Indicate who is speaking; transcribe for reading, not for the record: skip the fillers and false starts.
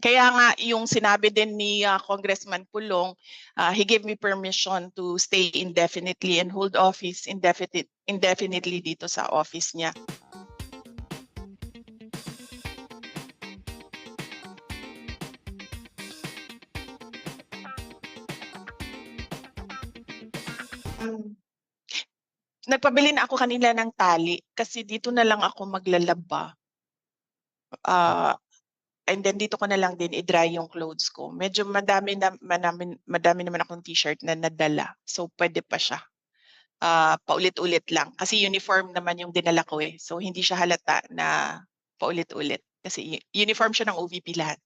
Speaker 1: Kaya nga yung sinabi din ni Congressman Pulong, he gave me permission to stay indefinitely and hold office indefinitely dito sa office niya. Nagpabili na ako kanila ng tali kasi dito na lang ako maglalaba. And then dito ko na lang din i-dry yung clothes ko. Medyo madami naman akong t-shirt na nadala. So pwede pa siya. Paulit-ulit lang. Kasi uniform naman yung dinala ko eh. So hindi siya halata na paulit-ulit. Kasi uniform siya ng OVP lahat.